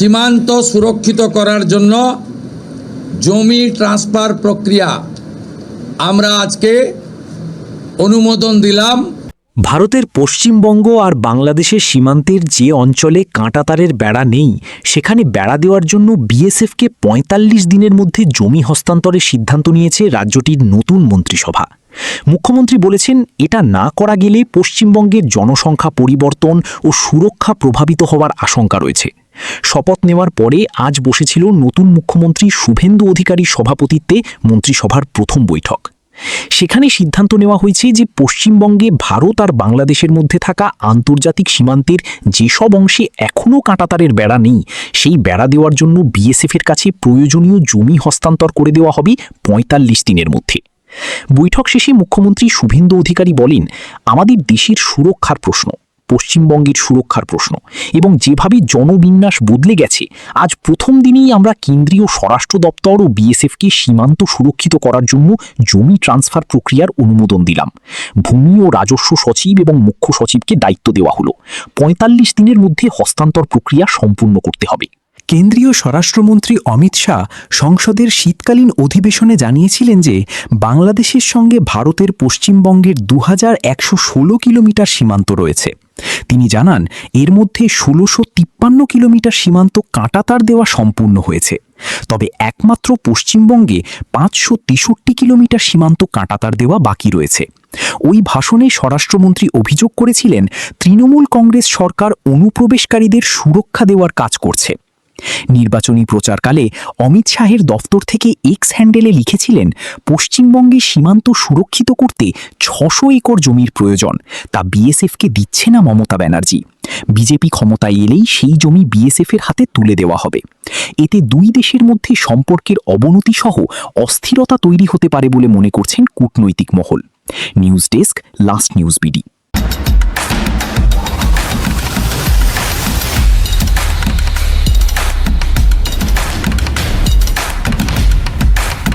সীমান্ত সুরক্ষিত করার জন্য জমি ট্রান্সফার প্রক্রিয়া আমরা আজকে অনুমোদন দিলাম। ভারতের পশ্চিমবঙ্গ আর বাংলাদেশের সীমান্তের যে অঞ্চলে কাঁটাতারের বেড়া নেই সেখানে বেড়া দেওয়ার জন্য বিএসএফকে ৪৫ দিনের মধ্যে জমি হস্তান্তরের সিদ্ধান্ত নিয়েছে রাজ্যটির নতুন মন্ত্রিসভা। মুখ্যমন্ত্রী বলেছেন, এটা না করা গেলে পশ্চিমবঙ্গের জনসংখ্যা পরিবর্তন ও সুরক্ষা প্রভাবিত হওয়ার আশঙ্কা রয়েছে। শপথ নেওয়ার পরে আজ বসেছিল নতুন মুখ্যমন্ত্রী শুভেন্দু অধিকারীর সভাপতিত্বে মন্ত্রিসভার প্রথম বৈঠক। সেখানে সিদ্ধান্ত নেওয়া হয়েছে যে পশ্চিমবঙ্গে ভারত আর বাংলাদেশের মধ্যে থাকা আন্তর্জাতিক সীমান্তের যেসব অংশে এখনও কাঁটাতারের বেড়া নেই সেই বেড়া দেওয়ার জন্য বিএসএফের কাছে প্রয়োজনীয় জমি হস্তান্তর করে দেওয়া হবে ৪৫ দিনের মধ্যে। বৈঠক শেষে মুখ্যমন্ত্রী শুভেন্দু অধিকারী বলেন, আমাদের দেশের সুরক্ষার প্রশ্ন, পশ্চিমবঙ্গের সুরক্ষার প্রশ্ন এবং যেভাবে জনবিন্যাস বদলে গেছে, আজ প্রথম দিনেই আমরা কেন্দ্রীয় স্বরাষ্ট্র দপ্তর ও বিএসএফকে সীমান্ত সুরক্ষিত করার জন্য জমি ট্রান্সফার প্রক্রিয়ার অনুমোদন দিলাম। ভূমি ও রাজস্ব সচিব এবং মুখ্য সচিবকে দায়িত্ব দেওয়া হলো। ৪৫ দিনের মধ্যে হস্তান্তর প্রক্রিয়া সম্পূর্ণ করতে হবে। কেন্দ্রীয় স্বরাষ্ট্রমন্ত্রী অমিত শাহ সংসদের শীতকালীন অধিবেশনে জানিয়েছিলেন যে বাংলাদেশের সঙ্গে ভারতের পশ্চিমবঙ্গের ২১১৬ কিলোমিটার সীমান্ত রয়েছে। তিনি জানান, এর মধ্যে ১৬৫৩ কিলোমিটার সীমান্ত কাঁটাতার দেওয়া সম্পূর্ণ হয়েছে, তবে একমাত্র পশ্চিমবঙ্গে ৫৬৩ কিলোমিটার সীমান্ত কাঁটাতার দেওয়া বাকি রয়েছে। ওই ভাষণে স্বরাষ্ট্রমন্ত্রী অভিযোগ করেছিলেন, তৃণমূল কংগ্রেস সরকার অনুপ্রবেশকারীদের সুরক্ষা দেওয়ার কাজ করছে। নির্বাচনী প্রচারকালে অমিত শাহের দফতর থেকে এক্স হ্যান্ডেলে লিখেছিলেন, পশ্চিমবঙ্গে সীমান্ত সুরক্ষিত করতে ৬০০ একর জমির প্রয়োজন, তা বিএসএফকে দিচ্ছে না মমতা ব্যানার্জি। বিজেপি ক্ষমতায় এলেই সেই জমি বিএসএফের হাতে তুলে দেওয়া হবে। এতে দুই দেশের মধ্যে সম্পর্কের অবনতি সহ অস্থিরতা তৈরি হতে পারে বলে মনে করছেন কূটনৈতিক মহল। News desk, last news BD.